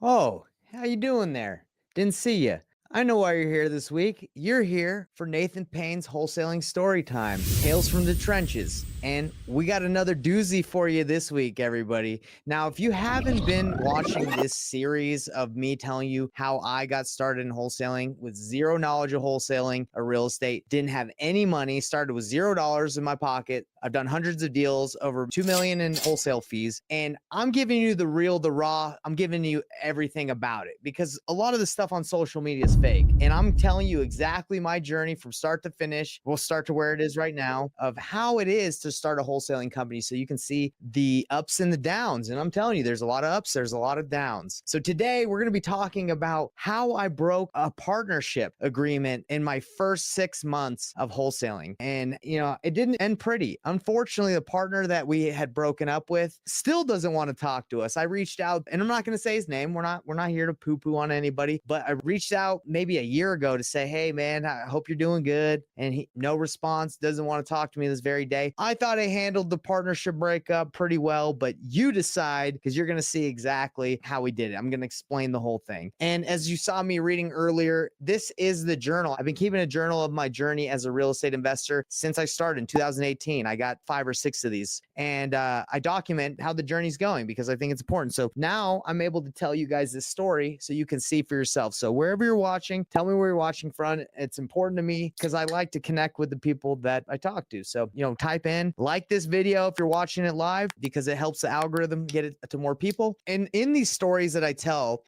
Oh, how you doing there? Didn't see you. I know why you're here this week. You're here for Nathan Payne's Wholesaling Story Time, Tales from the Trenches. And we got another doozy for you this week, everybody. Now, if you haven't been watching this series of me telling you how I got started in wholesaling with zero knowledge of wholesaling or real estate, didn't have any money, started with $0 in my pocket. I've done hundreds of deals, over 2 million in wholesale fees, and I'm giving you the real, the raw. I'm giving you everything about it because a lot of the stuff on social media is fake. And I'm telling you exactly my journey from start to finish. We'll start to where it is right now of how it is to start a wholesaling company so you can see the ups and the downs. And I'm telling you, there's a lot of ups, there's a lot of downs. So today we're going to be talking about how I broke a partnership agreement in my first 6 months of wholesaling. And, it didn't end pretty. Unfortunately, the partner that we had broken up with still doesn't want to talk to us. I reached out, and I'm not going to say his name. We're not here to poo-poo on anybody, but I reached out maybe a year ago to say, hey man, I hope you're doing good. And no response, doesn't want to talk to me this very day. I thought I handled the partnership breakup pretty well, but you decide because you're going to see exactly how we did it. I'm going to explain the whole thing. And as you saw me reading earlier, this is the journal. I've been keeping a journal of my journey as a real estate investor since I started in 2018. I got 5 or 6 of these, and I document how the journey's going because I think it's important. So now I'm able to tell you guys this story so you can see for yourself. So wherever you're watching, tell me where you're watching from. It's important to me because I like to connect with the people that I talk to. So, type in, like this video if you're watching it live because it helps the algorithm get it to more people. And in these stories that I tell,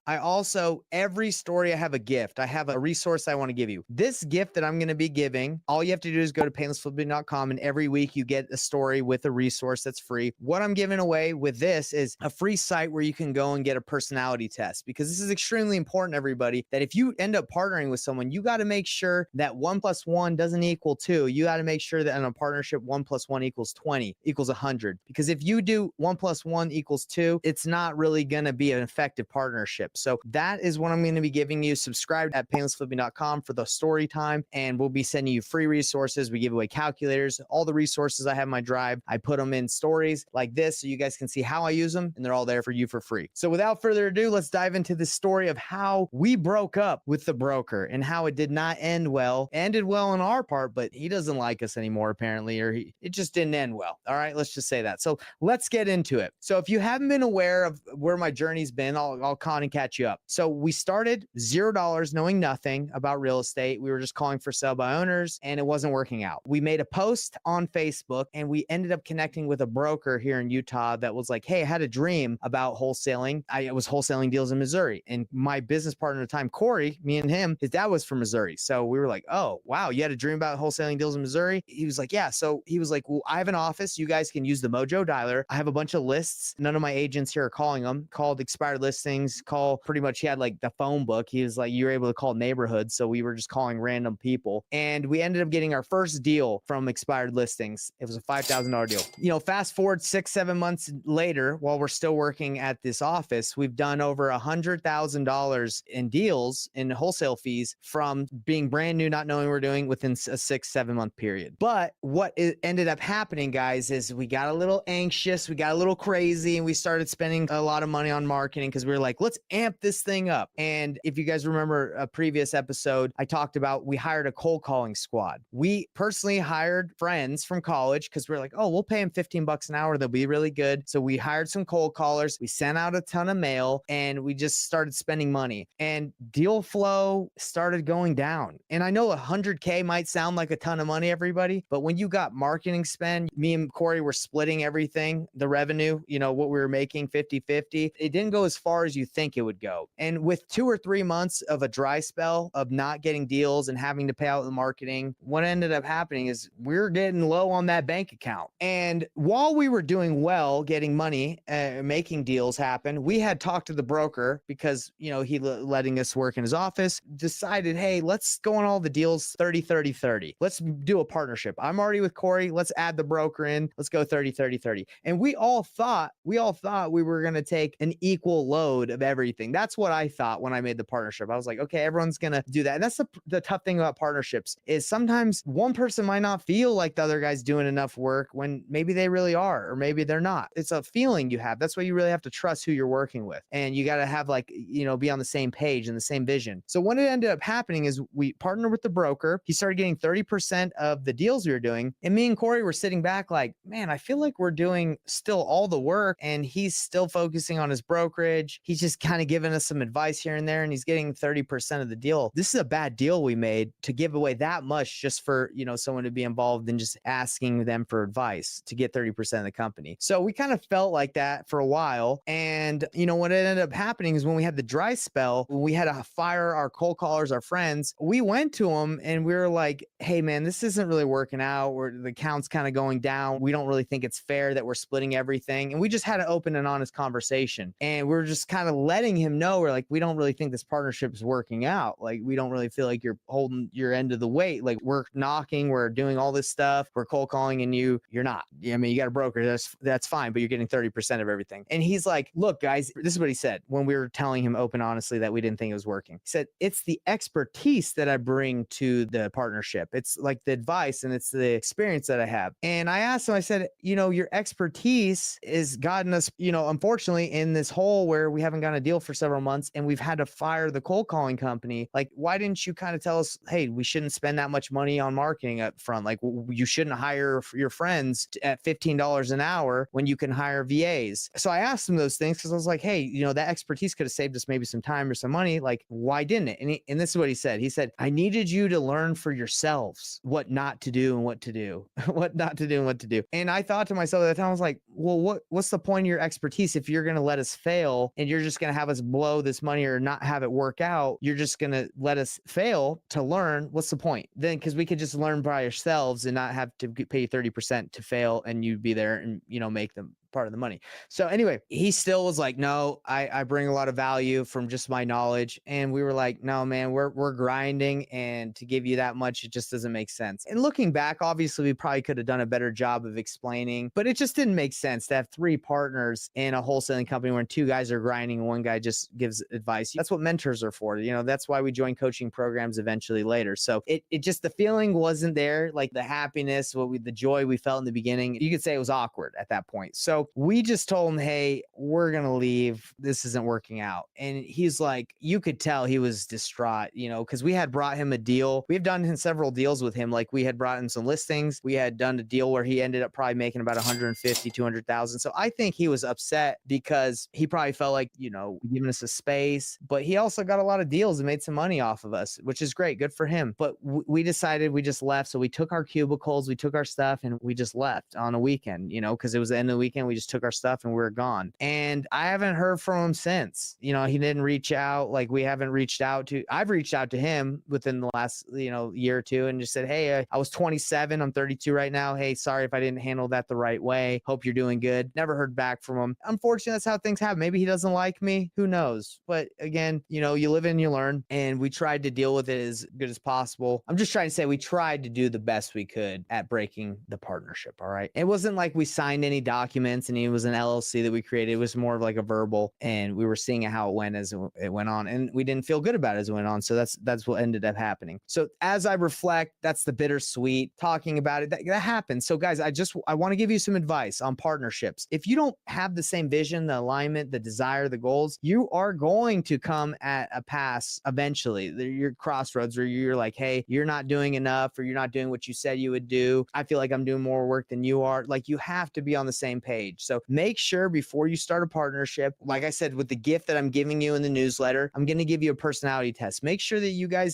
every story I have a gift. I have a resource I want to give you. This gift that I'm going to be giving, all you have to do is go to painlessflipping.com, and every week you get a story with a resource that's free. What I'm giving away with this is a free site where you can go and get a personality test, because this is extremely important, everybody, that if you end up partnering with someone, you got to make sure that 1 + 1 doesn't equal 2. You got to make sure that in a partnership, 1 + 1 = 20, equals 100. Because if you do 1 + 1 = 2, it's not really going to be an effective partnership. So that is what I'm going to be giving you. Subscribe at painlessflipping.com for the story time, and we'll be sending you free resources. We give away calculators, all the resources I have in my drive. I put them in stories like this so you guys can see how I use them, and they're all there for you for free. So without further ado, let's dive into the story of how we broke up with the broker and how it did not end well. Ended well on our part, but he doesn't like us anymore apparently, or it just didn't end well. All right, let's just say that. So let's get into it. So if you haven't been aware of where my journey's been, I'll kind of catch you up. So we started $0, knowing nothing about real estate. We were just calling for sell by owners, and it wasn't working out. We made a post on Facebook, and we ended up connecting with a broker here in Utah that was like, hey, I had a dream about wholesaling. I was wholesaling deals in Missouri, and my business partner at the time, Corey, me and him, his dad was from Missouri. So we were like, oh, wow, you had a dream about wholesaling deals in Missouri? He was like, yeah. So he was like, well, I have an office. You guys can use the Mojo dialer. I have a bunch of lists. None of my agents here are calling them. Called expired listings, pretty much, he had like the phone book. He was like, you were able to call neighborhoods. So we were just calling random people. And we ended up getting our first deal from expired listings. It was a $5,000 deal. Fast forward 6-7 months later, while we're still working at this office, we've done over $100,000 in deals in wholesale fees from being brand new, not knowing what we're doing within a 6-7 month period. But what ended up happening, guys, is we got a little anxious, we got a little crazy, and we started spending a lot of money on marketing because we were like, let's amp this thing up. And if you guys remember a previous episode, I talked about we hired a cold calling squad. We personally hired friends from college because we're like, oh, we'll pay them $15 an hour. They'll be really good. So we hired some cold callers. We sent out a ton of mail, and we just started spending money, and deal flow started going down. And I know 100K might sound like a ton of money, everybody, but when you got marketing spend, me and Corey were splitting everything, the revenue, what we were making 50-50. It didn't go as far as you think it would go. And with 2 or 3 months of a dry spell of not getting deals and having to pay out the marketing, what ended up happening is we're getting low on that bank account. And while we were doing well, getting money, making deals happen, we had talked to the broker because, he letting us work in his office, decided, hey, let's go on all the deals 30-30-30. Let's do a partnership. I'm already with Corey. Let's add add the broker in. Let's go 30, 30, 30. And we all thought we were going to take an equal load of everything. That's what I thought when I made the partnership. I was like, okay, everyone's going to do that. And that's the tough thing about partnerships is sometimes one person might not feel like the other guy's doing enough work when maybe they really are, or maybe they're not. It's a feeling you have. That's why you really have to trust who you're working with. And you got to have be on the same page and the same vision. So what it ended up happening is we partnered with the broker. He started getting 30% of the deals we were doing. And me and Corey were sitting back like, man, I feel like we're doing still all the work and he's still focusing on his brokerage. He's just kind of giving us some advice here and there and he's getting 30% of the deal. This is a bad deal we made to give away that much just for, someone to be involved in just asking them for advice to get 30% of the company. So we kind of felt like that for a while. And, what ended up happening is when we had the dry spell, when we had to fire our cold callers, our friends, we went to them and we were like, hey man, this isn't really working out. The count's kind of going down. We don't really think it's fair that we're splitting everything. And we just had an open and honest conversation. And we're just kind of letting him know, we're like, we don't really think this partnership is working out. Like, we don't really feel like you're holding your end of the weight. Like, we're knocking, we're doing all this stuff, we're cold calling, and you're not. I mean, you got a broker, that's fine, but you're getting 30% of everything. And he's like, look, guys, this is what he said when we were telling him open honestly that we didn't think it was working. He said, it's the expertise that I bring to the partnership. It's like the advice and it's the experience that I have. And I asked him, I said, your expertise has gotten us, unfortunately, in this hole where we haven't gotten a deal for several months and we've had to fire the cold calling company. Like, why didn't you kind of tell us, hey, we shouldn't spend that much money on marketing up front? Like, you shouldn't hire your friends at $15 an hour when you can hire VAs. So I asked him those things because I was like, hey, that expertise could have saved us maybe some time or some money. Like, why didn't it? And this is what he said. He said, I needed you to learn for yourselves what not to do and what to do, what not to do and what to do. And I thought to myself at that time, I was like, well, what's the point of your expertise if you're going to let us fail and you're just going to have us blow this money or not have it work out? You're just going to let us fail to learn. What's the point then? Because we could just learn by ourselves and not have to pay you 30% to fail and you'd be there and, make them part of the money. So anyway, he still was like, no, I bring a lot of value from just my knowledge. And we were like, no, man, we're grinding, and to give you that much, it just doesn't make sense. And looking back, obviously we probably could have done a better job of explaining, but it just didn't make sense to have three partners in a wholesaling company when two guys are grinding and one guy just gives advice. That's what mentors are for. That's why we joined coaching programs eventually later. So it just, the feeling wasn't there, like the happiness, the joy we felt in the beginning. You could say it was awkward at that point. So we just told him, hey, we're going to leave. This isn't working out. And he's like, you could tell he was distraught, because we had brought him a deal. We've done several deals with him. Like, we had brought him some listings. We had done a deal where he ended up probably making about 150, 200,000. So I think he was upset because he probably felt like, giving us a space, but he also got a lot of deals and made some money off of us, which is great. Good for him. But we decided we just left. So we took our cubicles, we took our stuff, and we just left on a weekend, because it was the end of the weekend. We just took our stuff and we were gone. And I haven't heard from him since. He didn't reach out. Like, we haven't reached out to, I've reached out to him within the last, year or two and just said, hey, I was 27. I'm 32 right now. Hey, sorry if I didn't handle that the right way. Hope you're doing good. Never heard back from him. Unfortunately, that's how things happen. Maybe he doesn't like me. Who knows? But again, you live and you learn, and we tried to deal with it as good as possible. I'm just trying to say we tried to do the best we could at breaking the partnership. All right. It wasn't like we signed any documents and it was an LLC that we created. It was more of like a verbal, and we were seeing how it went as it went on, and we didn't feel good about it as it went on. So that's what ended up happening. So as I reflect, that's the bittersweet talking about it. That happens. So guys, I want to give you some advice on partnerships. If you don't have the same vision, the alignment, the desire, the goals, you are going to come at a pass eventually. Your crossroads where you're like, hey, you're not doing enough, or you're not doing what you said you would do. I feel like I'm doing more work than you are. Like, you have to be on the same page. So make sure before you start a partnership, like I said, with the gift that I'm giving you in the newsletter, I'm going to give you a personality test. Make sure that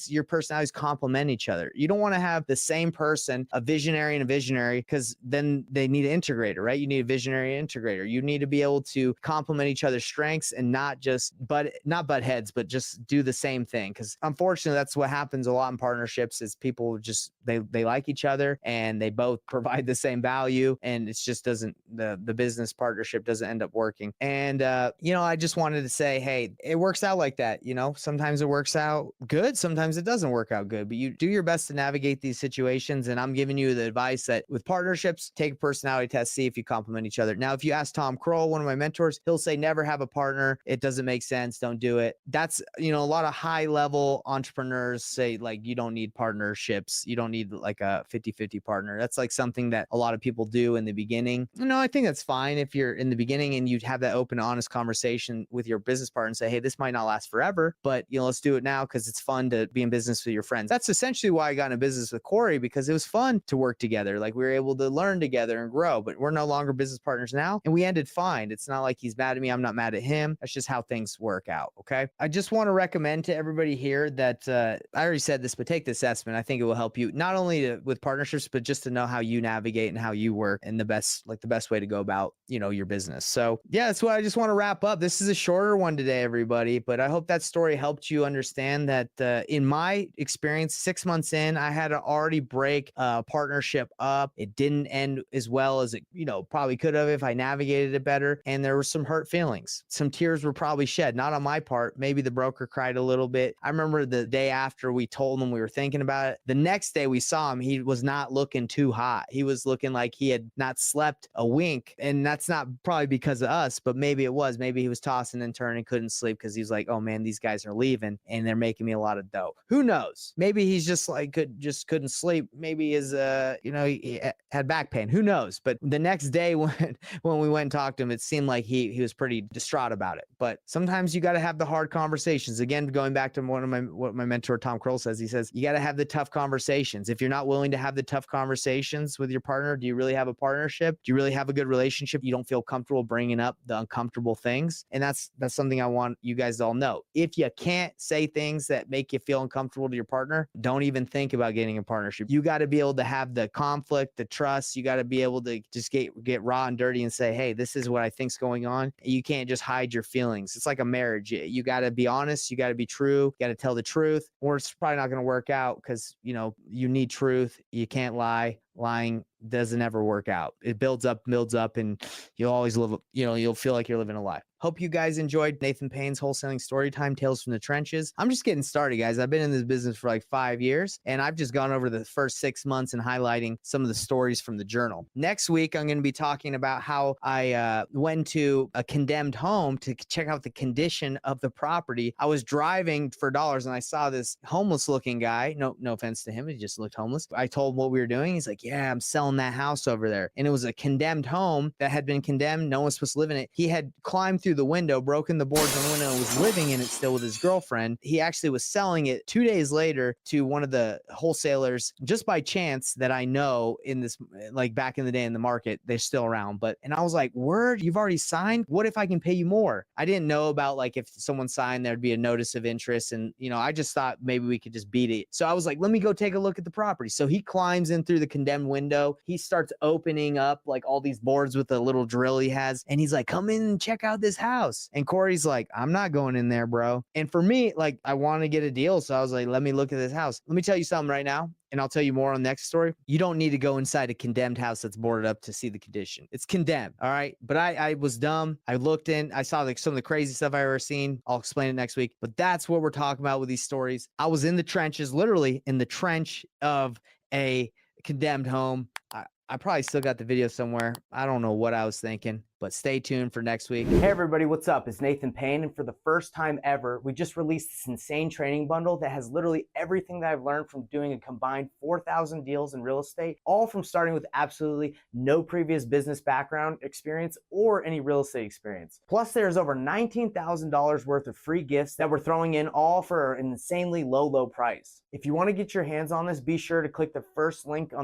your personalities complement each other. You don't want to have the same person, a visionary and a visionary, because then they need an integrator, right? You need a visionary integrator. You need to be able to complement each other's strengths and not butt heads, but just do the same thing. Because unfortunately, that's what happens a lot in partnerships is people just, they like each other and they both provide the same value, and it's just doesn't, the business partnership doesn't end up working. And, I just wanted to say, hey, it works out like that. Sometimes it works out good. Sometimes it doesn't work out good, but you do your best to navigate these situations. And I'm giving you the advice that with partnerships, take a personality test, see if you complement each other. Now, if you ask Tom Kroll, one of my mentors, he'll say, never have a partner. It doesn't make sense. Don't do it. That's, a lot of high level entrepreneurs say like, you don't need partnerships. You don't need like a 50-50 partner. That's like something that a lot of people do in the beginning. I think that's fine if you're in the beginning and you have that open, honest conversation with your business partner and say, hey, this might not last forever, but let's do it now because it's fun to be in business with your friends. That's essentially why I got into business with Corey, because it was fun to work together. Like we were able to learn together and grow, but we're no longer business partners now. And we ended fine. It's not like he's mad at me. I'm not mad at him. That's just how things work out. Okay. I just want to recommend to everybody here that I already said this, but take the assessment. I think it will help you not only with partnerships, but just to know how you navigate and how you work and the best way to go about, your business. So yeah, that's what I just want to wrap up. This is a shorter one today, everybody, but I hope that story helped you understand that in my experience, 6 months in, I had to already break a partnership up. It didn't end as well as it, probably could have if I navigated it better. And there were some hurt feelings. Some tears were probably shed, not on my part. Maybe the broker cried a little bit. I remember the day after we told him we were thinking about it. The next day we saw him, he was not looking too hot. He was looking like he had not slept a wink. And that's not probably because of us, but maybe it was. Maybe he was tossing and turning, couldn't sleep because he's like, oh man, these guys are leaving and they're making me a lot of dough. Who knows? Maybe he's just like couldn't sleep. Maybe his he had back pain. Who knows? But the next day when we went and talked to him, it seemed like he was pretty distraught about it. But sometimes you got to have the hard conversations. Again, going back to what my mentor Tom Kroll says, he says you got to have the tough conversations. If you're not willing to have the tough conversations with your partner, do you really have a partnership? Do you really have a good relationship? You don't feel comfortable bringing up the uncomfortable things, and that's something I want you guys to all know. If you can't say things that make you feel uncomfortable to your partner, don't even think about getting a partnership. You got to be able to have the conflict, the trust. You got to be able to just get raw and dirty and say, hey, this is what I think's going on. You can't just hide your feelings. It's like a marriage. You got to be honest. You got to be true. You got to tell the truth, or it's probably not going to work out because, you need truth. You can't lie. Lying doesn't ever work out. It builds up, and you'll always live, you'll feel like you're living a lie. Hope you guys enjoyed Nathan Payne's Wholesaling Storytime, Tales from the Trenches. I'm just getting started, guys. I've been in this business for like 5 years, and I've just gone over the first 6 months and highlighting some of the stories from the journal. Next week, I'm going to be talking about how I went to a condemned home to check out the condition of the property. I was driving for dollars, and I saw this homeless-looking guy. No offense to him. He just looked homeless. I told him what we were doing. He's like, yeah, I'm selling that house over there. And it was a condemned home that had been condemned. No one was supposed to live in it. He had climbed through the window, broken the boards on the window, and was living in it still with his girlfriend. He actually was selling it 2 days later to one of the wholesalers just by chance that I know in this, like back in the day in the market, they're still around. And I was like, word, you've already signed? What if I can pay you more? I didn't know about like if someone signed, there'd be a notice of interest. And, I just thought maybe we could just beat it. So I was like, let me go take a look at the property. So he climbs in through the condemned window. He starts opening up like all these boards with a little drill he has. And he's like, come in and check out this house. And Corey's like, I'm not going in there, bro. And for me, like, I want to get a deal. So I was like, let me look at this house. Let me tell you something right now, and I'll tell you more on the next story. You don't need to go inside a condemned house that's boarded up to see the condition. It's condemned, all right? But I was dumb. I looked in. I saw like some of the crazy stuff I've ever seen. I'll explain it next week. But that's what we're talking about with these stories. I was in the trenches, literally in the trench of a condemned home. I probably still got the video somewhere. I don't know what I was thinking, but stay tuned for next week. Hey everybody, what's up? It's Nathan Payne, and for the first time ever, we just released this insane training bundle that has literally everything that I've learned from doing a combined 4,000 deals in real estate, all from starting with absolutely no previous business background experience or any real estate experience. Plus, there's over $19,000 worth of free gifts that we're throwing in, all for an insanely low price. If you want to get your hands on this, be sure to click the first link on